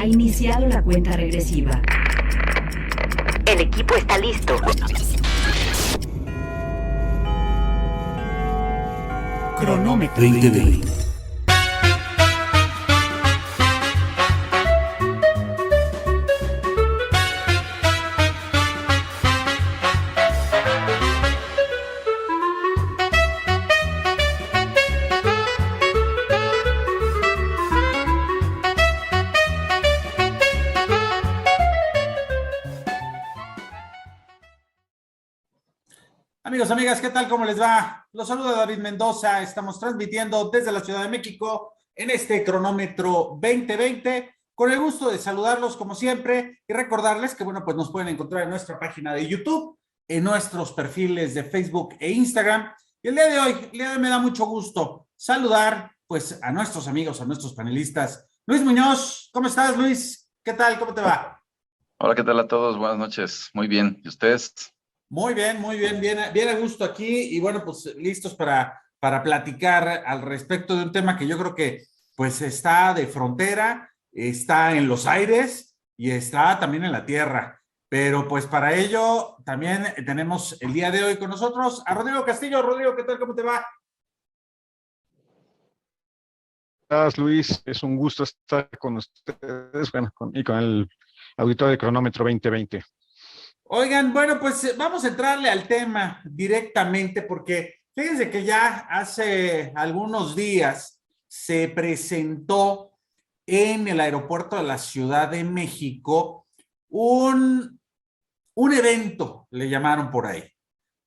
Ha iniciado la cuenta regresiva. El equipo está listo. Cronómetro 2020. Amigos, amigas, ¿qué tal? ¿Cómo les va? Los saluda David Mendoza. Estamos transmitiendo desde la Ciudad de México en este cronómetro 2020. Con el gusto de saludarlos como siempre y recordarles que, bueno, pues nos pueden encontrar en nuestra página de YouTube, en nuestros perfiles de Facebook e Instagram. Y el día de hoy me da mucho gusto saludar, pues, a nuestros amigos, a nuestros panelistas. Luis Muñoz, ¿cómo estás, Luis? ¿Qué tal? ¿Cómo te va? Hola, ¿qué tal a todos? Buenas noches. Muy bien. ¿Y ustedes? Muy bien, bien a gusto aquí y bueno, pues listos para platicar al respecto de un tema que yo creo que pues está de frontera, está en los aires y está también en la tierra. Pero pues para ello también tenemos el día de hoy con nosotros a Rodrigo Castillo. Rodrigo, ¿qué tal? ¿Cómo te va? Gracias, Luis. Es un gusto estar con ustedes, bueno, y con el auditorio de Cronómetro 2020. Oigan, bueno, pues vamos a entrarle al tema directamente porque fíjense que ya hace algunos días se presentó en el aeropuerto de la Ciudad de México un evento, le llamaron por ahí.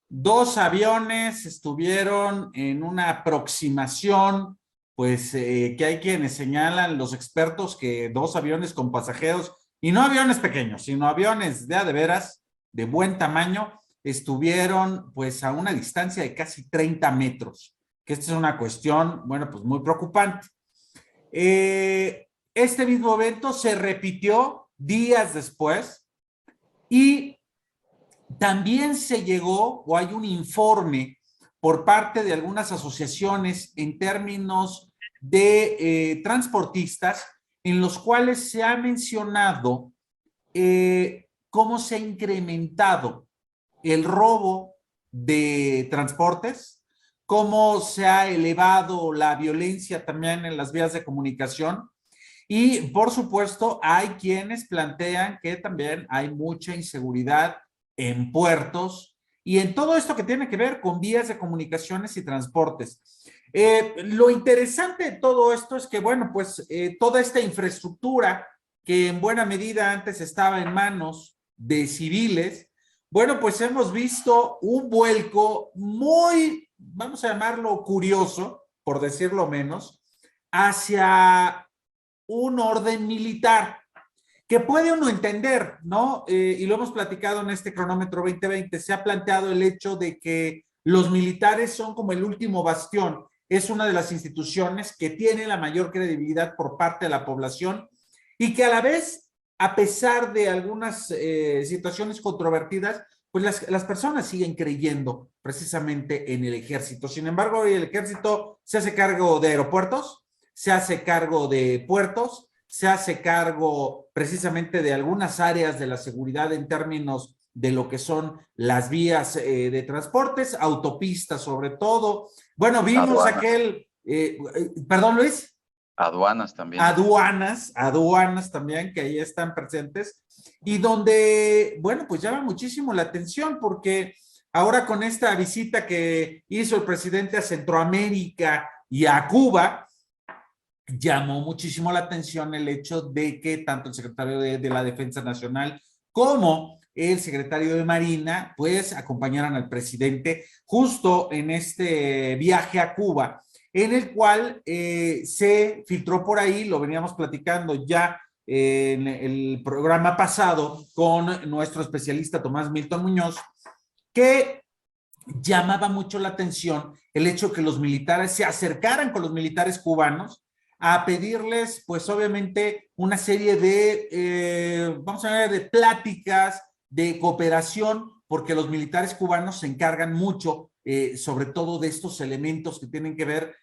2 aviones estuvieron en una aproximación, pues que hay quienes señalan, los expertos, que 2 aviones con pasajeros, y no aviones pequeños, sino aviones de a de veras, de buen tamaño, estuvieron pues a una distancia de casi 30 metros, que esta es una cuestión, bueno, pues muy preocupante. Este mismo evento se repitió días después y también se llegó, o hay un informe por parte de algunas asociaciones en términos de transportistas, en los cuales se ha mencionado cómo se ha incrementado el robo de transportes, cómo se ha elevado la violencia también en las vías de comunicación y, por supuesto, hay quienes plantean que también hay mucha inseguridad en puertos y en todo esto que tiene que ver con vías de comunicaciones y transportes. Lo interesante de todo esto es que, bueno, pues toda esta infraestructura que en buena medida antes estaba en manos de civiles, bueno, pues hemos visto un vuelco muy, vamos a llamarlo curioso, por decirlo menos, hacia un orden militar, que puede uno entender, ¿no? Y lo hemos platicado en este cronómetro 2020, se ha planteado el hecho de que los militares son como el último bastión, es una de las instituciones que tiene la mayor credibilidad por parte de la población y que a la vez, a pesar de algunas situaciones controvertidas, pues las personas siguen creyendo precisamente en el ejército. Sin embargo, hoy el ejército se hace cargo de aeropuertos, se hace cargo de puertos, se hace cargo precisamente de algunas áreas de la seguridad en términos de lo que son las vías de transportes, autopistas sobre todo. Bueno, vimos aquel, perdón, Luis. Aduanas también. Aduanas también, que ahí están presentes, y donde, bueno, pues llama muchísimo la atención, porque ahora con esta visita que hizo el presidente a Centroamérica y a Cuba, llamó muchísimo la atención el hecho de que tanto el secretario de la Defensa Nacional como el secretario de Marina, pues acompañaran al presidente justo en este viaje a Cuba, en el cual se filtró por ahí, lo veníamos platicando ya en el programa pasado con nuestro especialista Tomás Milton Muñoz, que llamaba mucho la atención el hecho que los militares se acercaran con los militares cubanos a pedirles, pues obviamente, una serie de, vamos a ver, de pláticas, de cooperación, porque los militares cubanos se encargan mucho sobre todo de estos elementos que tienen que ver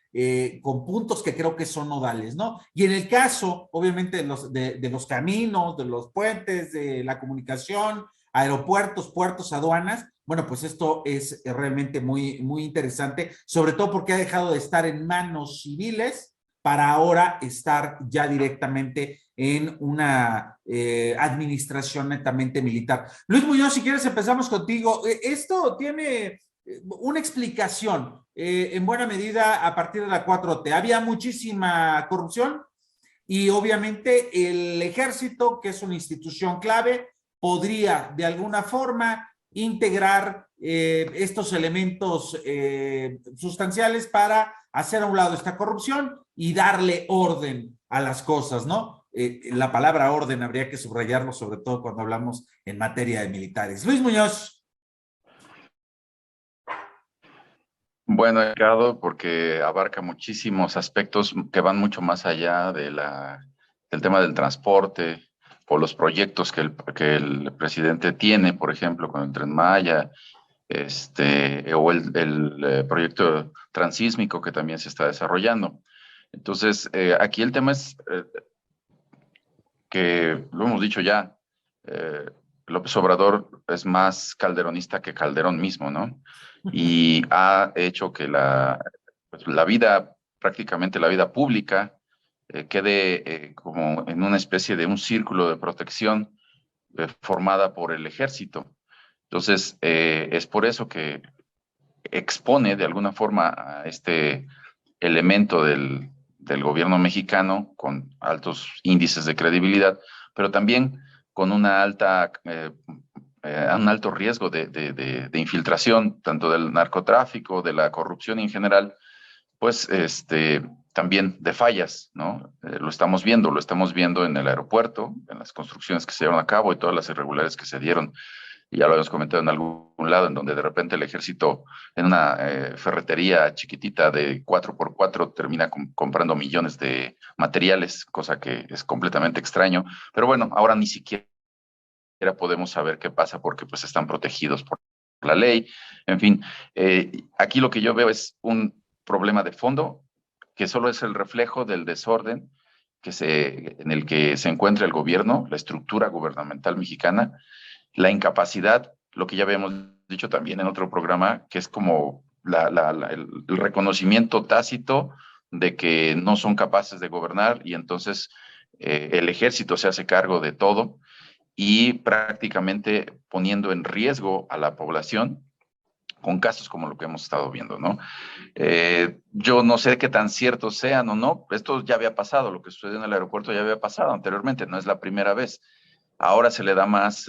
con puntos que creo que son nodales, ¿no? Y en el caso, obviamente, de los caminos, de los puentes, de la comunicación, aeropuertos, puertos, aduanas, bueno, pues esto es realmente muy, muy interesante, sobre todo porque ha dejado de estar en manos civiles para ahora estar ya directamente en una administración netamente militar. Luis Muñoz, si quieres empezamos contigo. Esto tiene una explicación en buena medida a partir de la 4T. Había muchísima corrupción y obviamente el ejército, que es una institución clave, podría de alguna forma integrar estos elementos sustanciales para hacer a un lado esta corrupción y darle orden a las cosas, ¿no? La palabra orden habría que subrayarlo, sobre todo cuando hablamos en materia de militares. Luis Muñoz. Bueno, Ricardo, porque abarca muchísimos aspectos que van mucho más allá del tema del transporte o los proyectos que el presidente tiene, por ejemplo, con el Tren Maya, o el proyecto transísmico que también se está desarrollando. Entonces, aquí el tema es que, lo hemos dicho ya, López Obrador es más calderonista que Calderón mismo, ¿no? Y ha hecho que pues, la vida, prácticamente la vida pública, quede como en una especie de un círculo de protección formada por el ejército. Entonces, es por eso que expone de alguna forma a este elemento del gobierno mexicano con altos índices de credibilidad, pero también con un alto riesgo de infiltración, tanto del narcotráfico, de la corrupción en general, pues también de fallas, ¿no? Lo estamos viendo en el aeropuerto, en las construcciones que se llevaron a cabo y todas las irregularidades que se dieron, y ya lo habíamos comentado en algún lado, en donde de repente el ejército en una ferretería chiquitita de 4x4 termina comprando millones de materiales, cosa que es completamente extraño. Pero bueno, ahora ni siquiera podemos saber qué pasa porque pues están protegidos por la ley. En fin, aquí lo que yo veo es un problema de fondo que solo es el reflejo del desorden en el que se encuentra el gobierno, la estructura gubernamental mexicana, la incapacidad, lo que ya habíamos dicho también en otro programa, que es como el reconocimiento tácito de que no son capaces de gobernar y entonces el ejército se hace cargo de todo y prácticamente poniendo en riesgo a la población con casos como lo que hemos estado viendo, ¿no? Yo no sé qué tan ciertos sean o no, esto ya había pasado, lo que sucedió en el aeropuerto ya había pasado anteriormente, no es la primera vez. Ahora se le da más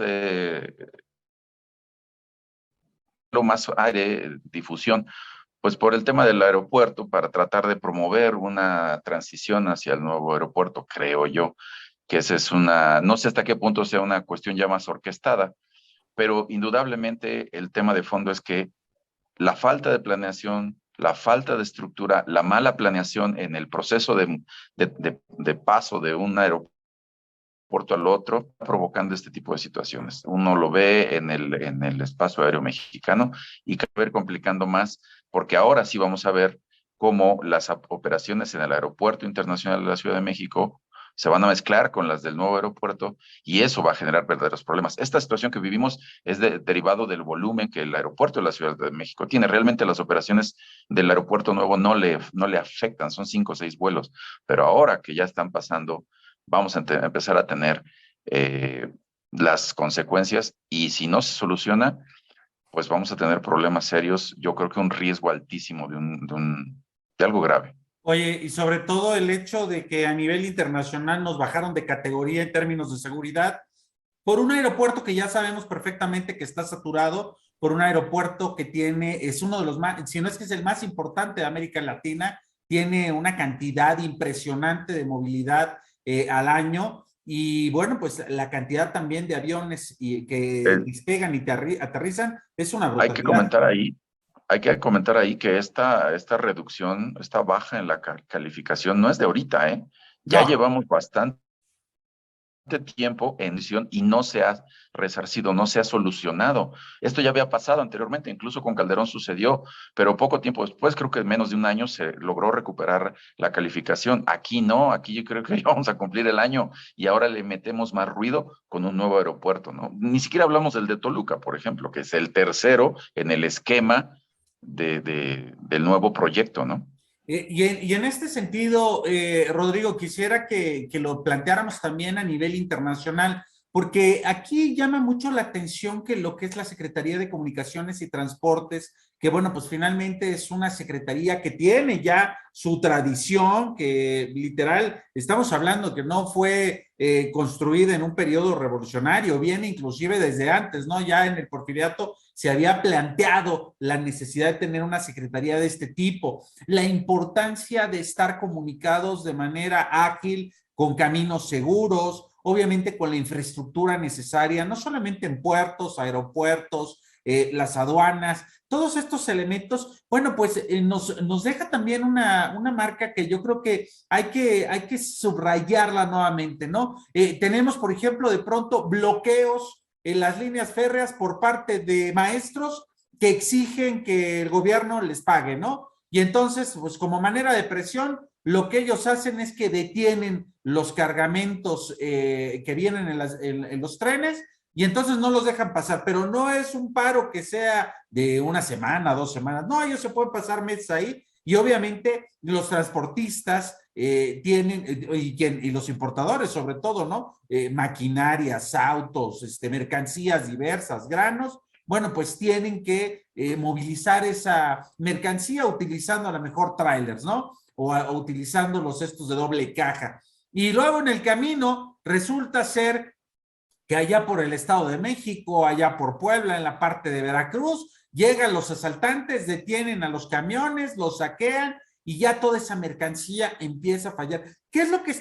aire, difusión, pues por el tema del aeropuerto, para tratar de promover una transición hacia el nuevo aeropuerto, creo yo, que esa es no sé hasta qué punto sea una cuestión ya más orquestada, pero indudablemente el tema de fondo es que la falta de planeación, la falta de estructura, la mala planeación en el proceso de paso de un aeropuerto al otro, provocando este tipo de situaciones. Uno lo ve en el espacio aéreo mexicano y cada vez complicando más, porque ahora sí vamos a ver cómo las operaciones en el Aeropuerto Internacional de la Ciudad de México se van a mezclar con las del nuevo aeropuerto y eso va a generar verdaderos problemas. Esta situación que vivimos es derivado del volumen que el aeropuerto de la Ciudad de México tiene. Realmente las operaciones del aeropuerto nuevo no le afectan, son 5 o 6 vuelos, pero ahora que ya están pasando, vamos a empezar a tener las consecuencias y si no se soluciona, pues vamos a tener problemas serios. Yo creo que un riesgo altísimo de algo grave. Oye, y sobre todo el hecho de que a nivel internacional nos bajaron de categoría en términos de seguridad por un aeropuerto que ya sabemos perfectamente que está saturado, por un aeropuerto que es uno de los más, si no es que es el más importante de América Latina, tiene una cantidad impresionante de movilidad al año y bueno, pues la cantidad también de aviones que despegan y aterrizan es una brutalidad. Hay que comentar ahí que esta reducción, esta baja en la calificación no es de ahorita, ¿eh? Ya llevamos bastante tiempo en edición y no se ha resarcido, no se ha solucionado. Esto ya había pasado anteriormente, incluso con Calderón sucedió, pero poco tiempo después, creo que en menos de un año se logró recuperar la calificación. Aquí no, aquí yo creo que ya vamos a cumplir el año y ahora le metemos más ruido con un nuevo aeropuerto, ¿no? Ni siquiera hablamos del de Toluca, por ejemplo, que es el tercero en el esquema del nuevo proyecto, ¿no? Y en este sentido, Rodrigo, quisiera que lo planteáramos también a nivel internacional, porque aquí llama mucho la atención que lo que es la Secretaría de Comunicaciones y Transportes, que bueno, pues finalmente es una secretaría que tiene ya su tradición, que literal, estamos hablando que no fue construida en un periodo revolucionario, viene inclusive desde antes, ¿no? Ya en el Porfiriato se había planteado la necesidad de tener una secretaría de este tipo, la importancia de estar comunicados de manera ágil, con caminos seguros, obviamente con la infraestructura necesaria, no solamente en puertos, aeropuertos, las aduanas, todos estos elementos, bueno, pues nos deja también una marca que yo creo que hay que subrayarla nuevamente, ¿no? Tenemos, por ejemplo, de pronto bloqueos en las líneas férreas por parte de maestros que exigen que el gobierno les pague, ¿no? Y entonces, pues como manera de presión, lo que ellos hacen es que detienen los cargamentos que vienen en los trenes y entonces no los dejan pasar, pero no es un paro que sea de una semana, 2 semanas, no, ellos se pueden pasar meses ahí y obviamente los transportistas tienen, y los importadores sobre todo, ¿no? Maquinarias, autos, mercancías diversas, granos, bueno, pues tienen que movilizar esa mercancía utilizando a lo mejor trailers, ¿no? O utilizando los estos de doble caja. Y luego en el camino resulta ser que allá por el Estado de México, allá por Puebla, en la parte de Veracruz, llegan los asaltantes, detienen a los camiones, los saquean y ya toda esa mercancía empieza a fallar. ¿Qué es lo que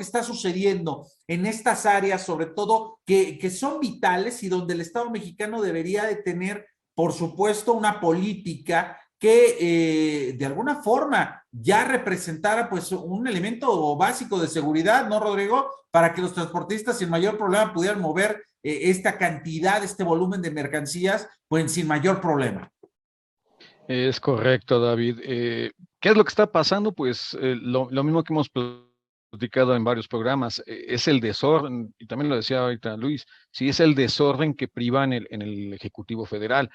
está sucediendo en estas áreas, sobre todo, que son vitales y donde el Estado mexicano debería de tener, por supuesto, una política que de alguna forma ya representara pues un elemento básico de seguridad, ¿no, Rodrigo? Para que los transportistas sin mayor problema pudieran mover esta cantidad, este volumen de mercancías, pues sin mayor problema. Es correcto, David. ¿Qué es lo que está pasando? Pues lo mismo que hemos platicado en varios programas, es el desorden, y también lo decía ahorita Luis, sí, es el desorden que priva en el Ejecutivo Federal,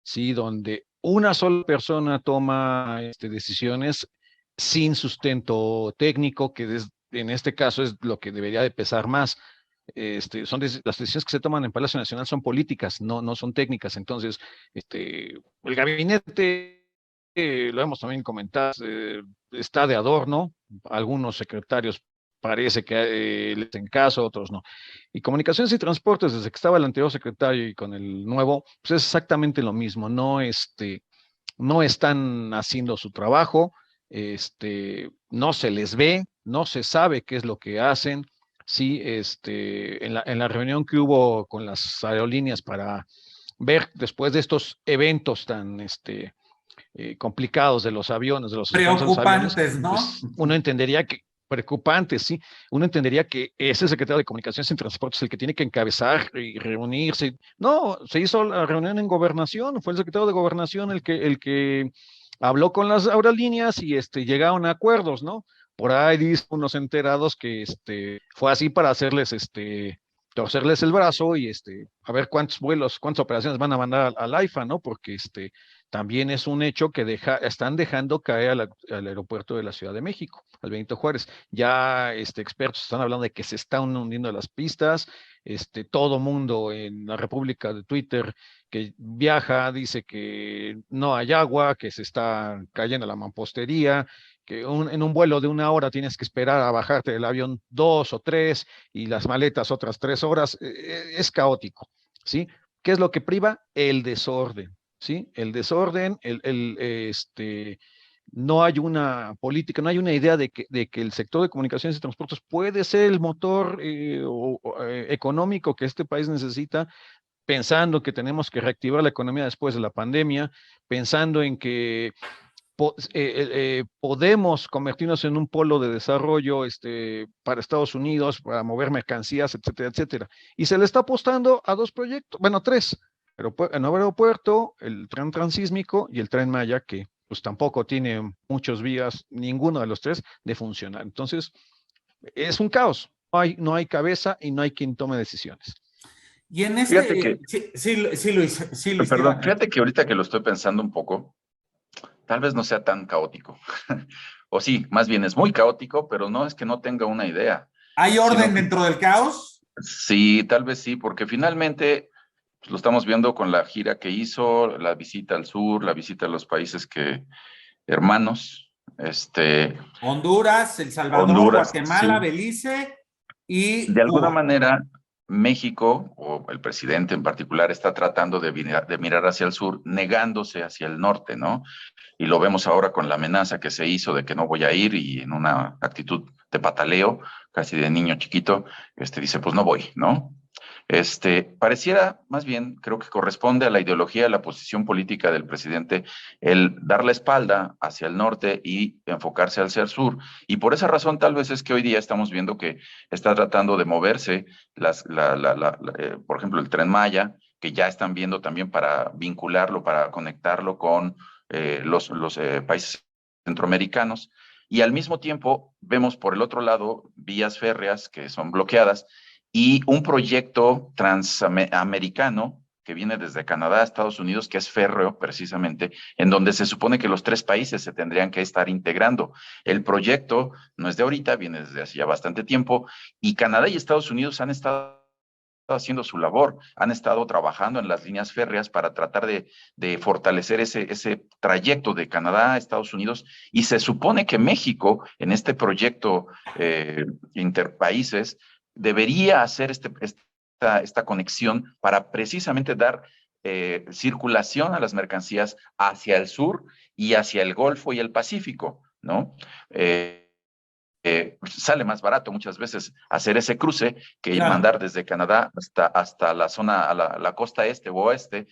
sí, donde una sola persona toma decisiones sin sustento técnico, que en este caso es lo que debería de pesar más. Las decisiones que se toman en Palacio Nacional son políticas, no son técnicas. Entonces, el gabinete, lo hemos también comentado, está de adorno. Algunos secretarios parece que les hacen caso, otros no. Y Comunicaciones y Transportes, desde que estaba el anterior secretario y con el nuevo, pues es exactamente lo mismo. No están haciendo su trabajo, no se les ve, no se sabe qué es lo que hacen. Sí, en la reunión que hubo con las aerolíneas para ver después de estos eventos tan complicados de los aviones, de los preocupantes, ¿no? Pues uno entendería que preocupantes, sí. Uno entendería que ese secretario de Comunicaciones y Transportes es el que tiene que encabezar y reunirse. No, se hizo la reunión en Gobernación, fue el secretario de Gobernación el que habló con las aerolíneas y llegaron a acuerdos, ¿no? Por ahí dicen unos enterados que fue así para hacerles torcerles el brazo y a ver cuántos vuelos, cuántas operaciones van a mandar al AIFA, ¿no? Porque también es un hecho que están dejando caer al aeropuerto de la Ciudad de México, al Benito Juárez. Ya expertos están hablando de que se están hundiendo las pistas. Todo mundo en la República de Twitter que viaja dice que no hay agua, que se está cayendo la mampostería, que en un vuelo de 1 hora tienes que esperar a bajarte del avión 2 o 3 y las maletas otras 3 horas. Es caótico, ¿sí? ¿Qué es lo que priva? El desorden. ¿Sí? El desorden, no hay una política, no hay una idea de que el sector de comunicaciones y transportes puede ser el motor económico que este país necesita, pensando que tenemos que reactivar la economía después de la pandemia, pensando en que podemos convertirnos en un polo de desarrollo para Estados Unidos, para mover mercancías, etcétera, etcétera. Y se le está apostando a 2 proyectos, bueno, 3, el nuevo aeropuerto, el tren transísmico y el Tren Maya, que pues tampoco tiene muchos vías, ninguno de los 3, de funcionar. Entonces, es un caos. No hay cabeza y no hay quien tome decisiones. Y en Fíjate que, sí, Luis. perdón, fíjate que ahorita que lo estoy pensando un poco, tal vez no sea tan caótico. O sí, más bien es muy caótico, pero no es que no tenga una idea. ¿Hay orden dentro del caos? Sí, tal vez sí, porque finalmente pues, lo estamos viendo con la gira que hizo, la visita al sur, la visita a los países hermanos, Honduras, El Salvador, Honduras, Guatemala, sí. Belice y De alguna Cuba. manera, México, o el presidente en particular, está tratando de mirar hacia el sur, negándose hacia el norte, ¿no? Y lo vemos ahora con la amenaza que se hizo de que no voy a ir y en una actitud de pataleo, casi de niño chiquito, dice, pues no voy, ¿no? Pareciera, más bien, creo que corresponde a la ideología, a la posición política del presidente, el dar la espalda hacia el norte y enfocarse hacia el sur. Y por esa razón, tal vez es que hoy día estamos viendo que está tratando de moverse, por ejemplo, el Tren Maya, que ya están viendo también para vincularlo, para conectarlo con los países centroamericanos. Y al mismo tiempo, vemos por el otro lado vías férreas que son bloqueadas, y un proyecto transamericano que viene desde Canadá a Estados Unidos, que es férreo precisamente, en donde se supone que los 3 países se tendrían que estar integrando. El proyecto no es de ahorita, viene desde hace ya bastante tiempo, y Canadá y Estados Unidos han estado haciendo su labor, han estado trabajando en las líneas férreas para tratar de fortalecer ese trayecto de Canadá a Estados Unidos, y se supone que México, en este proyecto interpaíses, debería hacer esta conexión para precisamente dar circulación a las mercancías hacia el sur y hacia el Golfo y el Pacífico, ¿no? Sale más barato muchas veces hacer ese cruce que Claro. mandar desde Canadá hasta la zona, a la costa este o oeste,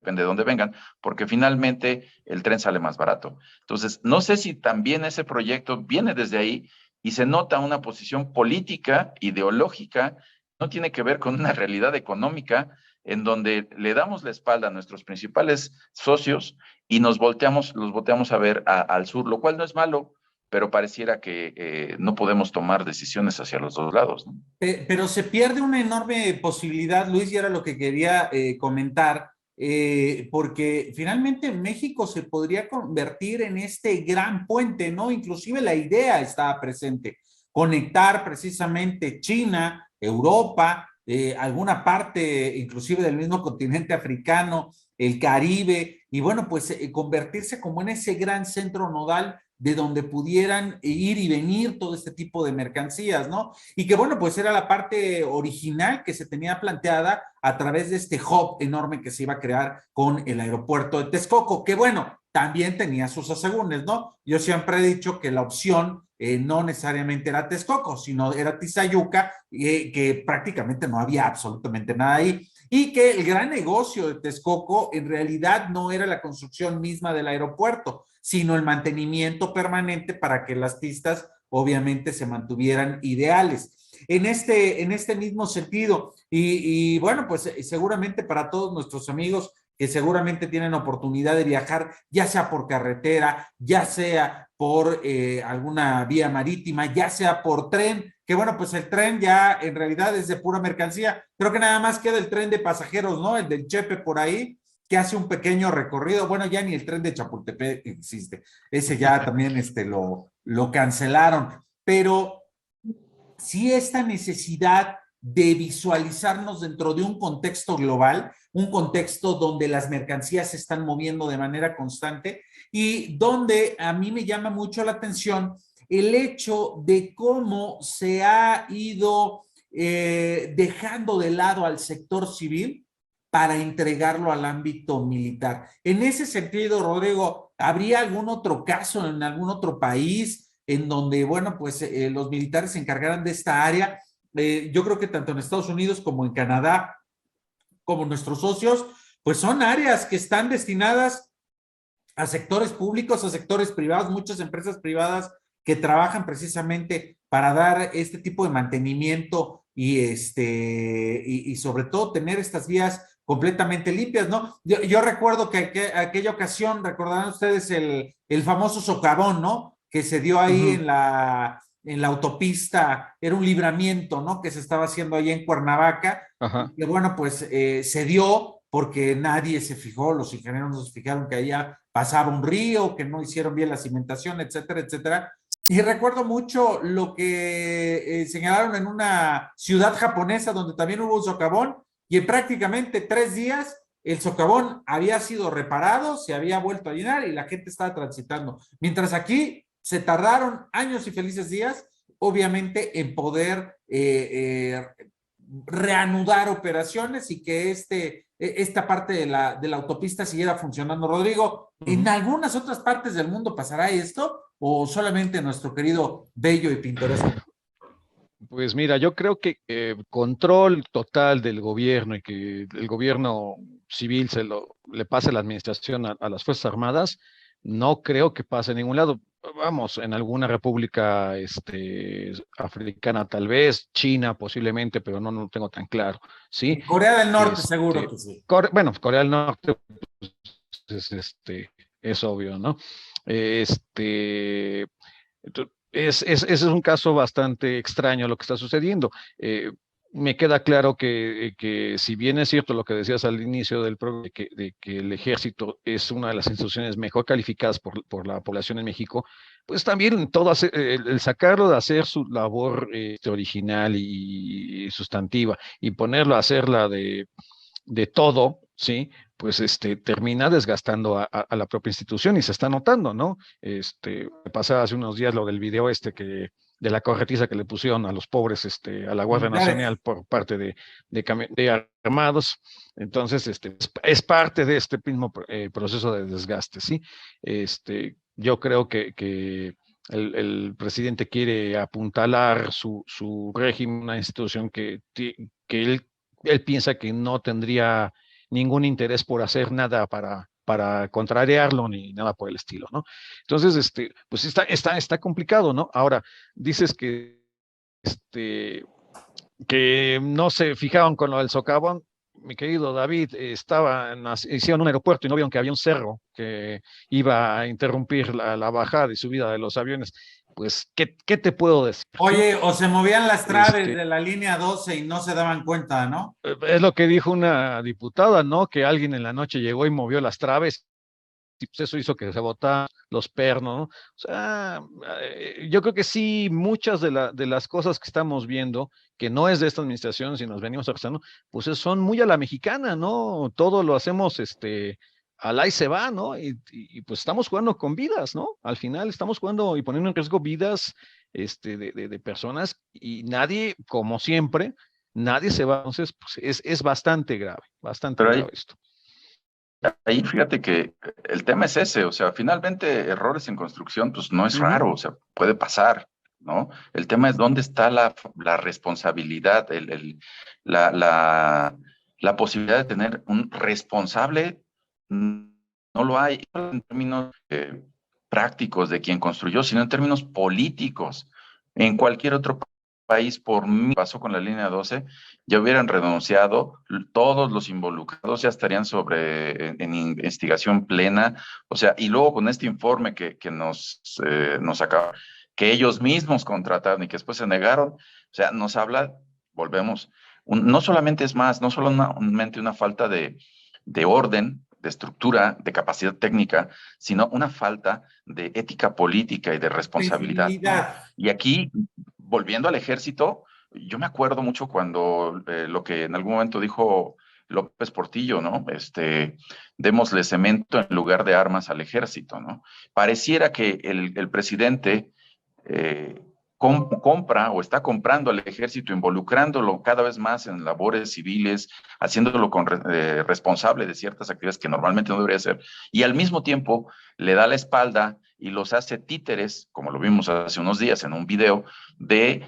depende de dónde vengan, porque finalmente el tren sale más barato. Entonces, no sé si también ese proyecto viene desde ahí y se nota una posición política, ideológica, no tiene que ver con una realidad económica en donde le damos la espalda a nuestros principales socios y los volteamos a ver al sur, lo cual no es malo, pero pareciera que no podemos tomar decisiones hacia los 2 lados, ¿no? Pero se pierde una enorme posibilidad, Luis, y era lo que quería comentar, porque finalmente México se podría convertir en este gran puente, ¿no? Inclusive la idea estaba presente, conectar precisamente China, Europa, alguna parte inclusive del mismo continente africano, el Caribe, y bueno, pues convertirse como en ese gran centro nodal de donde pudieran ir y venir todo este tipo de mercancías, ¿no? Y que bueno, pues era la parte original que se tenía planteada a través de este hub enorme que se iba a crear con el aeropuerto de Texcoco, que bueno, también tenía sus asegúnes, ¿no? Yo siempre he dicho que la opción no necesariamente era Texcoco, sino era Tizayuca, que prácticamente no había absolutamente nada ahí. Y que el gran negocio de Texcoco en realidad no era la construcción misma del aeropuerto, sino el mantenimiento permanente para que las pistas obviamente se mantuvieran ideales. En este mismo sentido, y bueno, pues seguramente para todos nuestros amigos que seguramente tienen oportunidad de viajar, ya sea por carretera, ya sea por alguna vía marítima, ya sea por tren, que bueno, pues el tren ya en realidad es de pura mercancía. Creo que nada más queda el tren de pasajeros, ¿no? El del Chepe por ahí, que hace un pequeño recorrido. Bueno, ya ni el tren de Chapultepec existe. Ese ya también lo cancelaron. Pero sí esta necesidad de visualizarnos dentro de un contexto global, un contexto donde las mercancías se están moviendo de manera constante y donde a mí me llama mucho la atención el hecho de cómo se ha ido dejando de lado al sector civil para entregarlo al ámbito militar. En ese sentido, Rodrigo, ¿habría algún otro caso en algún otro país en donde, bueno, pues los militares se encargaran de esta área? Yo creo que tanto en Estados Unidos como en Canadá, como nuestros socios, pues son áreas que están destinadas a sectores públicos, a sectores privados, muchas empresas privadas que trabajan precisamente para dar este tipo de mantenimiento y sobre todo tener estas vías completamente limpias, ¿no? Yo recuerdo que aquella ocasión, recordarán ustedes el famoso socavón, ¿no? Que se dio ahí en la autopista, era un libramiento, ¿no? Que se estaba haciendo ahí en Cuernavaca, Ajá. que bueno, pues se dio porque nadie se fijó, los ingenieros no se fijaron que allá pasaba un río, que no hicieron bien la cimentación, etcétera, etcétera. Y recuerdo mucho lo que señalaron en una ciudad japonesa donde también hubo un socavón y en prácticamente 3 días el socavón había sido reparado, se había vuelto a llenar y la gente estaba transitando. Mientras aquí se tardaron años y felices días, obviamente, en poder reanudar operaciones y que esta parte de la autopista siguiera funcionando. Rodrigo, ¿en algunas otras partes del mundo pasará esto o solamente en nuestro querido bello y pintoresco? Pues mira, yo creo que control total del gobierno y que el gobierno civil le pase la administración a las Fuerzas Armadas, no creo que pase en ningún lado. Vamos, en alguna república africana tal vez, China posiblemente, pero no lo tengo tan claro, ¿sí? En Corea del Norte seguro que sí. Bueno, Corea del Norte pues, es obvio, ¿no? Ese es un caso bastante extraño lo que está sucediendo. Me queda claro que si bien es cierto lo que decías al inicio del programa, de que el ejército es una de las instituciones mejor calificadas por la población en México, pues también todo el sacarlo de hacer su labor original y sustantiva y ponerlo a hacerla de todo, ¿sí? Pues termina desgastando a la propia institución y se está notando, ¿no? Me pasaba hace unos días lo del video de la corretiza que le pusieron a los pobres, a la Guardia Nacional por parte de armados. Entonces, es parte de este mismo proceso de desgaste, ¿sí? Yo creo que el presidente quiere apuntalar su régimen, una institución que él piensa que no tendría ningún interés por hacer nada para contrariarlo ni nada por el estilo, ¿no? Entonces, pues está complicado, ¿no? Ahora, dices que no se fijaron con lo del socavón. Mi querido David, hicieron un aeropuerto y no vieron que había un cerro que iba a interrumpir la bajada y subida de los aviones. Pues, ¿qué te puedo decir? Oye, o se movían las traves de la línea 12 y no se daban cuenta, ¿no? Es lo que dijo una diputada, ¿no? Que alguien en la noche llegó y movió las traves y pues eso hizo que se botaran los pernos, ¿no? O sea, yo creo que sí, muchas de las cosas que estamos viendo, que no es de esta administración, si nos venimos arrastrando, pues son muy a la mexicana, ¿no? Todo lo hacemos, al ahí se va, ¿no? Pues estamos jugando con vidas, ¿no? Al final estamos jugando y poniendo en riesgo vidas de personas y nadie, como siempre, nadie se va. Entonces, pues es bastante grave esto. Ahí fíjate que el tema es ese, o sea, finalmente errores en construcción, pues no es raro, o sea, puede pasar, ¿no? El tema es dónde está la responsabilidad, la posibilidad de tener un responsable. No lo hay en términos prácticos de quien construyó, sino en términos políticos. En cualquier otro país, por mí, pasó con la línea 12, ya hubieran renunciado, todos los involucrados ya estarían en investigación plena, o sea, y luego con este informe que nos acaba, que ellos mismos contrataron y que después se negaron, o sea, nos habla, volvemos, no solamente una falta de orden, de estructura, de capacidad técnica, sino una falta de ética política y de responsabilidad, ¿no? Y aquí, volviendo al ejército, yo me acuerdo mucho cuando lo que en algún momento dijo López Portillo, ¿no? Démosle cemento en lugar de armas al ejército, ¿no? Pareciera que el presidente compra o está comprando al ejército, involucrándolo cada vez más en labores civiles, haciéndolo responsable de ciertas actividades que normalmente no debería hacer, y al mismo tiempo le da la espalda y los hace títeres, como lo vimos hace unos días en un video, del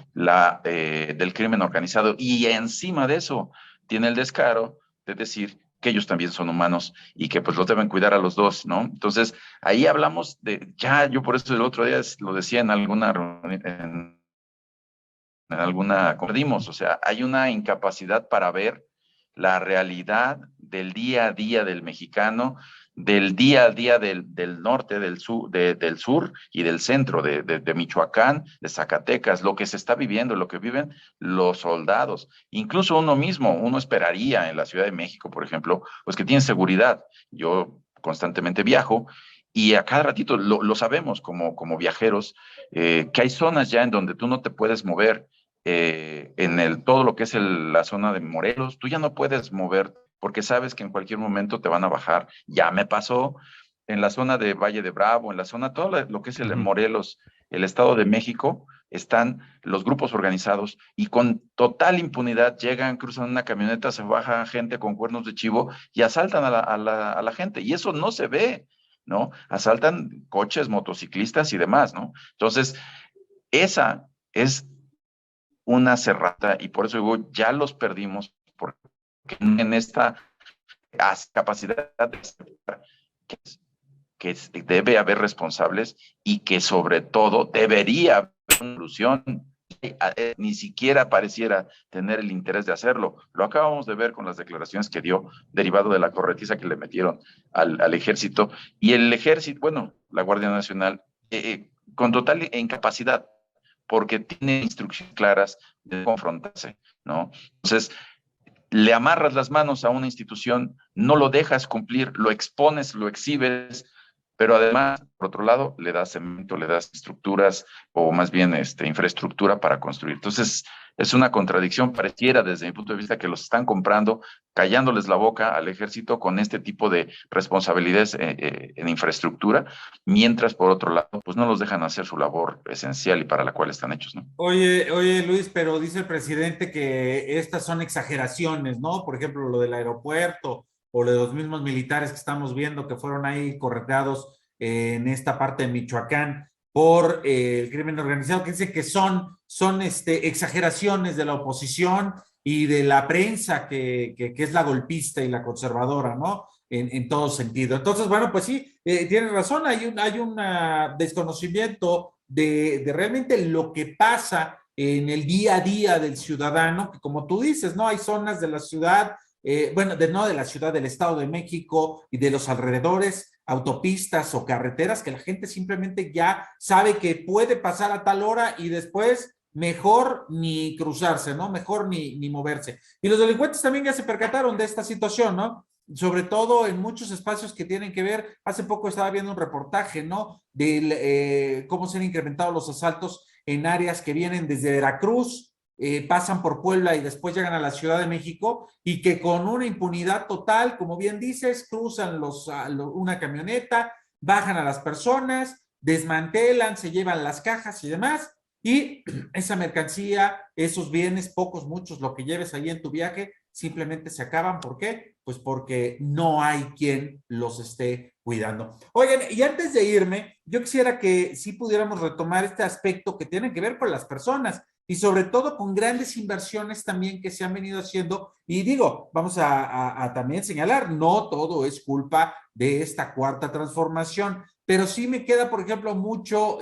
crimen organizado, y encima de eso tiene el descaro de decir que ellos también son humanos y que pues los deben cuidar a los dos, ¿no? Entonces, ahí hablamos yo por eso el otro día lo decía en alguna reunión, o sea, hay una incapacidad para ver la realidad del día a día del mexicano, del día a día del norte, del sur y del centro, de Michoacán, de Zacatecas, lo que se está viviendo, lo que viven los soldados. Incluso uno mismo, uno esperaría en la Ciudad de México, por ejemplo, pues que tiene seguridad. Yo constantemente viajo y a cada ratito lo sabemos como viajeros, que hay zonas ya en donde tú no te puedes mover. Todo lo que es la zona de Morelos, tú ya no puedes mover porque sabes que en cualquier momento te van a bajar. Ya me pasó en la zona de Valle de Bravo, en la zona, todo lo que es el Morelos, el Estado de México, están los grupos organizados y con total impunidad llegan, cruzan una camioneta, se baja gente con cuernos de chivo y asaltan a la gente. Y eso no se ve, ¿no? Asaltan coches, motociclistas y demás, ¿no? Entonces, esa es una cerrada y por eso digo, ya los perdimos porque en esta capacidad de que debe haber responsables y que sobre todo debería haber una solución. Ni siquiera pareciera tener el interés de hacerlo. Lo acabamos de ver con las declaraciones que dio derivado de la corretiza que le metieron al ejército y el ejército, bueno, la Guardia Nacional, con total incapacidad porque tiene instrucciones claras de confrontarse, ¿no? Entonces, le amarras las manos a una institución, no lo dejas cumplir, lo expones, lo exhibes, pero además, por otro lado, le das cemento, le das estructuras o más bien infraestructura para construir. Entonces, es una contradicción, pareciera desde mi punto de vista que los están comprando, callándoles la boca al ejército con este tipo de responsabilidades en infraestructura, mientras por otro lado, pues no los dejan hacer su labor esencial y para la cual están hechos, ¿no? Oye, Luis, pero dice el presidente que estas son exageraciones, ¿no? Por ejemplo, lo del aeropuerto o lo de los mismos militares que estamos viendo que fueron ahí correteados en esta parte de Michoacán por el crimen organizado, que dice que son exageraciones de la oposición y de la prensa que es la golpista y la conservadora, ¿no? En todo sentido. Entonces, bueno, pues sí, tienes razón, hay un desconocimiento de realmente lo que pasa en el día a día del ciudadano, que como tú dices, ¿no? Hay zonas de la ciudad, no de la ciudad, del Estado de México y de los alrededores, autopistas o carreteras que la gente simplemente ya sabe que puede pasar a tal hora y después mejor ni cruzarse, ¿no? Mejor ni moverse. Y los delincuentes también ya se percataron de esta situación, ¿no? Sobre todo en muchos espacios que tienen que ver, hace poco estaba viendo un reportaje, ¿no? De cómo se han incrementado los asaltos en áreas que vienen desde Veracruz, pasan por Puebla y después llegan a la Ciudad de México y que con una impunidad total, como bien dices, cruzan una camioneta, bajan a las personas, desmantelan, se llevan las cajas y demás, y esa mercancía, esos bienes, pocos, muchos, lo que lleves ahí en tu viaje, simplemente se acaban. ¿Por qué? Pues porque no hay quien los esté cuidando. Oigan, y antes de irme, yo quisiera que sí pudiéramos retomar este aspecto que tiene que ver con las personas y sobre todo con grandes inversiones también que se han venido haciendo. Y digo, vamos a también señalar, no todo es culpa de esta cuarta transformación, pero sí me queda, por ejemplo, mucho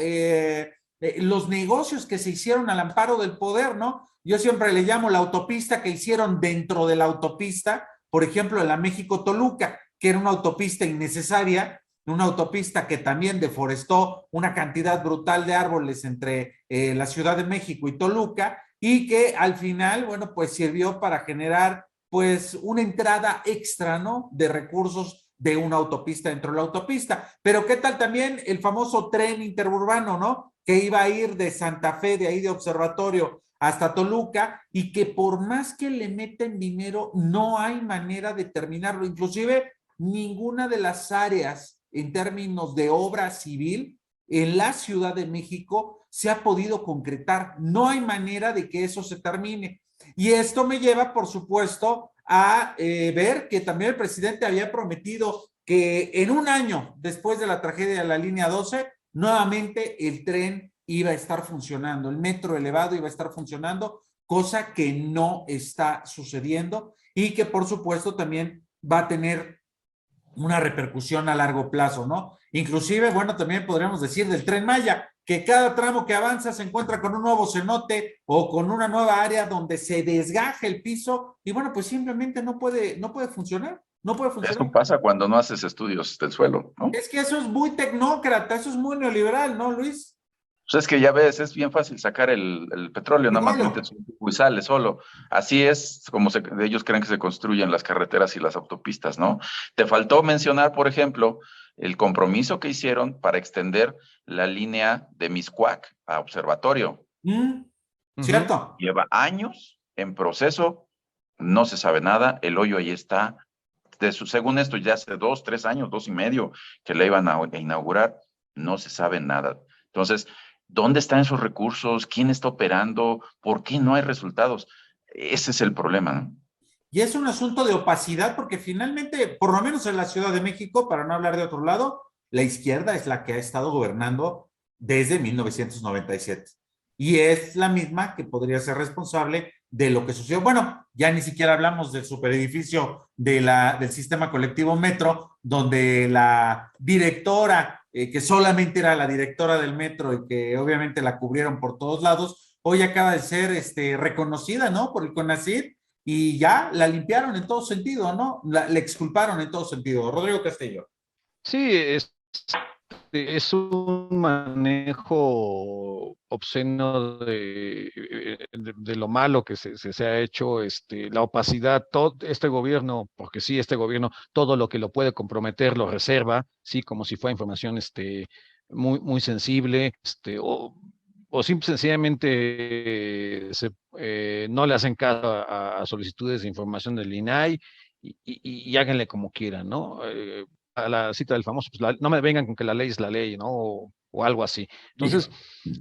los negocios que se hicieron al amparo del poder, ¿no? Yo siempre le llamo la autopista que hicieron dentro de la autopista, por ejemplo, la México-Toluca, que era una autopista innecesaria, una autopista que también deforestó una cantidad brutal de árboles entre la Ciudad de México y Toluca, y que al final, bueno, pues sirvió para generar pues una entrada extra, ¿no? De recursos de una autopista dentro de la autopista. Pero ¿qué tal también el famoso tren interurbano, ¿no? Que iba a ir de Santa Fe, de ahí de Observatorio, hasta Toluca, y que por más que le meten dinero, no hay manera de terminarlo. Inclusive, ninguna de las áreas en términos de obra civil en la Ciudad de México se ha podido concretar. No hay manera de que eso se termine. Y esto me lleva, por supuesto, a ver que también el presidente había prometido que en un año después de la tragedia de la línea 12, nuevamente el tren iba a estar funcionando, el metro elevado iba a estar funcionando, cosa que no está sucediendo y que por supuesto también va a tener una repercusión a largo plazo, ¿no? Inclusive, bueno, también podríamos decir del Tren Maya, que cada tramo que avanza se encuentra con un nuevo cenote o con una nueva área donde se desgaja el piso y bueno, pues simplemente no puede funcionar, no puede funcionar. Esto pasa cuando no haces estudios del suelo, ¿no? Es que eso es muy tecnócrata, eso es muy neoliberal, ¿no, Luis? Pues es que ya ves, es bien fácil sacar el petróleo, nada más metes un tubo y sale solo. Así es como ellos creen que se construyen las carreteras y las autopistas, ¿no? Te faltó mencionar, por ejemplo, el compromiso que hicieron para extender la línea de Miscuac a Observatorio. ¿Cierto? Lleva años en proceso, no se sabe nada, el hoyo ahí está. Según esto, ya hace 2, 3 años, 2 y medio, que la iban a inaugurar, no se sabe nada. Entonces, ¿dónde están esos recursos? ¿Quién está operando? ¿Por qué no hay resultados? Ese es el problema, ¿no? Y es un asunto de opacidad porque finalmente, por lo menos en la Ciudad de México, para no hablar de otro lado, la izquierda es la que ha estado gobernando desde 1997. Y es la misma que podría ser responsable de lo que sucedió. Bueno, ya ni siquiera hablamos del superedificio del sistema colectivo Metro, donde la directora, que solamente era la directora del metro y que obviamente la cubrieron por todos lados, hoy acaba de ser reconocida, ¿no? Por el CONACYT y ya la limpiaron en todo sentido, ¿no? Le exculparon en todo sentido. Rodrigo Castillo. Sí, es un manejo obsceno de lo malo que se ha hecho, la opacidad, todo este gobierno, porque sí, este gobierno, todo lo que lo puede comprometer lo reserva, sí, como si fuera información muy, muy sensible, o sencillamente no le hacen caso a solicitudes de información del INAI y háganle como quieran, ¿no? A la cita del famoso, pues no me vengan con que la ley es la ley, ¿no? O algo así. Entonces,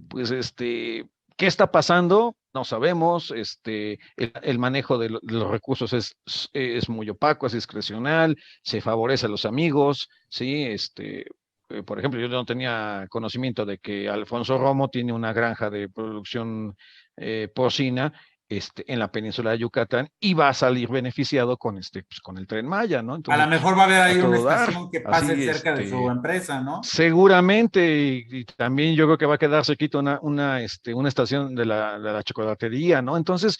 pues, ¿qué está pasando? No sabemos, el manejo de los recursos es muy opaco, es discrecional, se favorece a los amigos, ¿sí? Por ejemplo, yo no tenía conocimiento de que Alfonso Romo tiene una granja de producción porcina en la península de Yucatán y va a salir beneficiado con pues, con el Tren Maya, ¿no? Entonces, a lo mejor va a haber ahí una dar, estación que pase así, cerca de su empresa, ¿no? Seguramente, y también yo creo que va a quedar cerquita una estación de la chocolatería, ¿no? Entonces,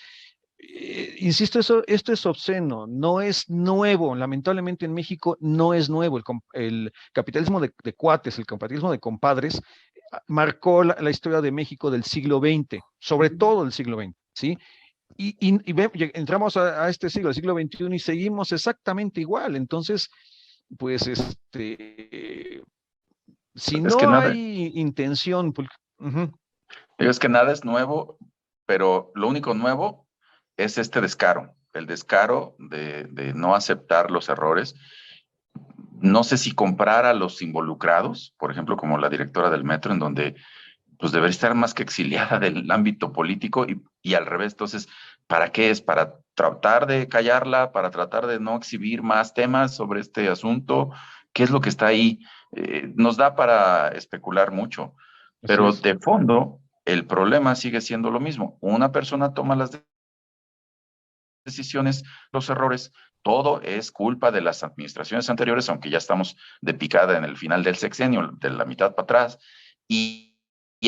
insisto, esto es obsceno, no es nuevo, lamentablemente en México no es nuevo, el capitalismo de cuates, el capitalismo de compadres, marcó la historia de México del siglo XX, sobre todo del siglo XX, ¿sí? Y entramos a este siglo, el siglo XXI, y seguimos exactamente igual. Entonces, pues, si Es que no nada, hay intención, es que nada es nuevo, pero lo único nuevo es este descaro, el descaro de no aceptar los errores. No sé si comprar a los involucrados, por ejemplo, como la directora del metro, en donde pues debería estar más que exiliada del ámbito político y al revés. Entonces, ¿para qué es? ¿Para tratar de callarla? ¿Para tratar de no exhibir más temas sobre este asunto? ¿Qué es lo que está ahí? Nos da para especular mucho, pero de fondo el problema sigue siendo lo mismo. Una persona toma las decisiones, los errores, todo es culpa de las administraciones anteriores, aunque ya estamos de picada en el final del sexenio, de la mitad para atrás, y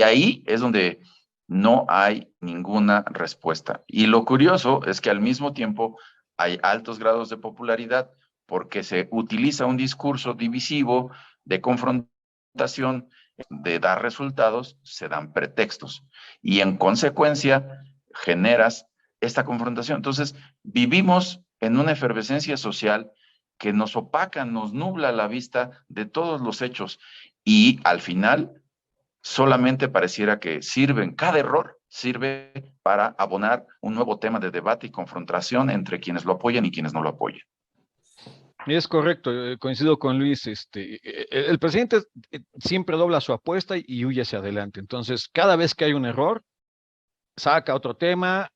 ahí es donde no hay ninguna respuesta. Y lo curioso es que al mismo tiempo hay altos grados de popularidad porque se utiliza un discurso divisivo de confrontación, de dar resultados, se dan pretextos y en consecuencia generas esta confrontación. Entonces, vivimos en una efervescencia social que nos opaca, nos nubla la vista de todos los hechos y al final solamente pareciera que cada error sirve para abonar un nuevo tema de debate y confrontación entre quienes lo apoyan y quienes no lo apoyan. Es correcto, coincido con Luis. El presidente siempre dobla su apuesta y huye hacia adelante. Entonces, cada vez que hay un error, saca otro tema,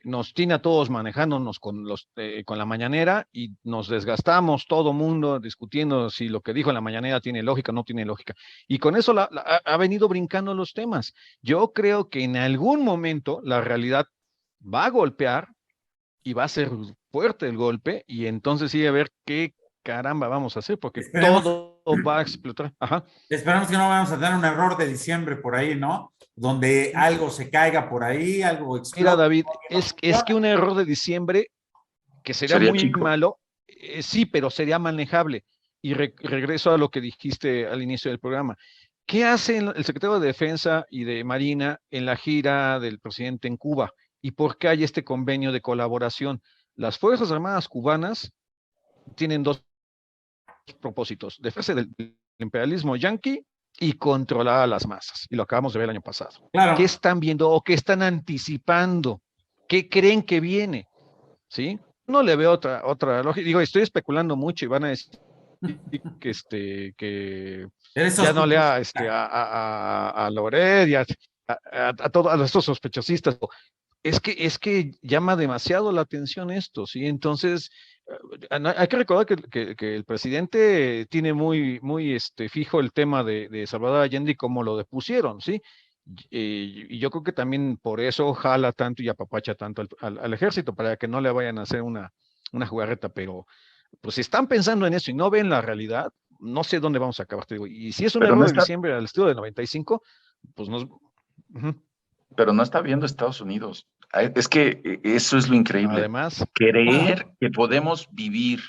nos tiene a todos manejándonos con la mañanera y nos desgastamos todo mundo discutiendo si lo que dijo en la mañanera tiene lógica o no tiene lógica. Y con eso ha venido brincando los temas. Yo creo que en algún momento la realidad va a golpear y va a ser fuerte el golpe, y entonces sí, a ver qué caramba vamos a hacer, porque Esperemos. todo va a explotar. Ajá. Esperamos que no vamos a tener un error de diciembre por ahí, ¿no? Donde algo se caiga por ahí, algo explote. Mira, David, es que un error de diciembre, que sería muy chico. malo, sí, pero sería manejable. Y regreso a lo que dijiste al inicio del programa. ¿Qué hace el secretario de Defensa y de Marina en la gira del presidente en Cuba? ¿Y por qué hay este convenio de colaboración? Las Fuerzas Armadas cubanas tienen dos propósitos: defensa del imperialismo yanqui y controlar a las masas. Y lo acabamos de ver el año pasado. Claro. ¿Qué están viendo o qué están anticipando? ¿Qué creen que viene? ¿Sí? No le veo otra lógica. Digo, estoy especulando mucho y van a decir que ya no lea a Loret y a todos estos sospechosistas. Es que llama demasiado la atención esto, ¿sí? Entonces, hay que recordar que el presidente tiene muy fijo el tema de Salvador Allende y cómo lo depusieron, ¿sí? Y yo creo que también por eso jala tanto y apapacha tanto al ejército, para que no le vayan a hacer una jugarreta, pero pues si están pensando en eso y no ven la realidad, no sé dónde vamos a acabar, te digo. Y si es un error de diciembre al estilo del 95, pues nos... Pero no está viendo Estados Unidos. Es que eso es lo increíble. Además, creer que podemos vivir,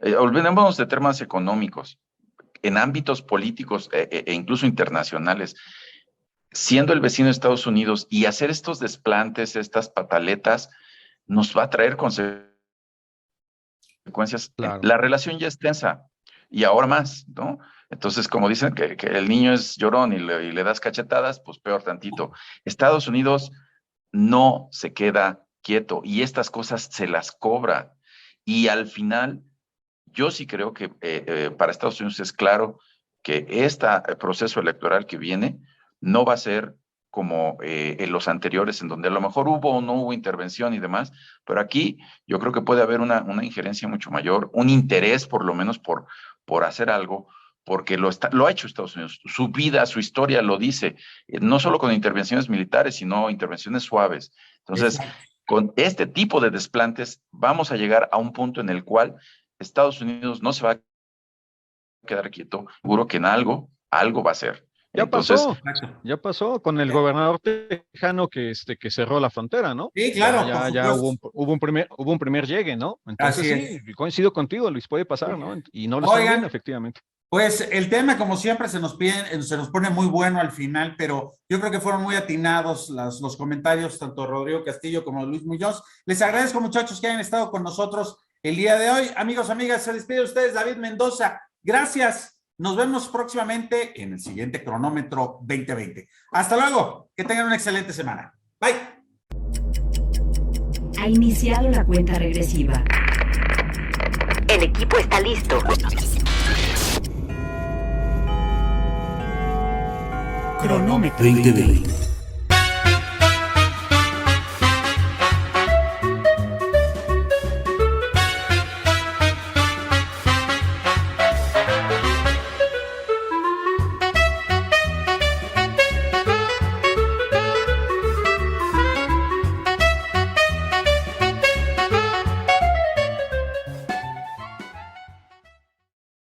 olvidémonos de temas económicos, en ámbitos políticos e incluso internacionales, siendo el vecino de Estados Unidos, y hacer estos desplantes, estas pataletas, nos va a traer consecuencias. claro. La relación ya es tensa, y ahora más, ¿no? Entonces, como dicen que el niño es llorón y le das cachetadas, pues peor tantito. Estados Unidos no se queda quieto y estas cosas se las cobra. Y al final, yo sí creo que para Estados Unidos es claro que este proceso electoral que viene no va a ser como en los anteriores, en donde a lo mejor hubo o no hubo intervención y demás, pero aquí yo creo que puede haber una injerencia mucho mayor, un interés por lo menos por hacer algo, porque lo ha hecho Estados Unidos. Su vida, su historia lo dice, no solo con intervenciones militares, sino intervenciones suaves. Entonces, exacto, con este tipo de desplantes vamos a llegar a un punto en el cual Estados Unidos no se va a quedar quieto, seguro que en algo va a hacer. Entonces, ya pasó con el gobernador tejano que cerró la frontera, ¿no? Sí, claro. Ya hubo un primer llegue, ¿no? Entonces sí, coincido contigo, Luis, puede pasar, ¿no? Y no lo están viendo, efectivamente. Pues el tema, como siempre, se nos pone muy bueno al final, pero yo creo que fueron muy atinados los comentarios, tanto Rodrigo Castillo como Luis Muñoz. Les agradezco, muchachos, que hayan estado con nosotros el día de hoy. Amigos, amigas, se despide de ustedes David Mendoza. Gracias. Nos vemos próximamente en el siguiente Cronómetro 2020. Hasta luego. Que tengan una excelente semana. Bye. Ha iniciado la cuenta regresiva. El equipo está listo. Cronómetro 2020.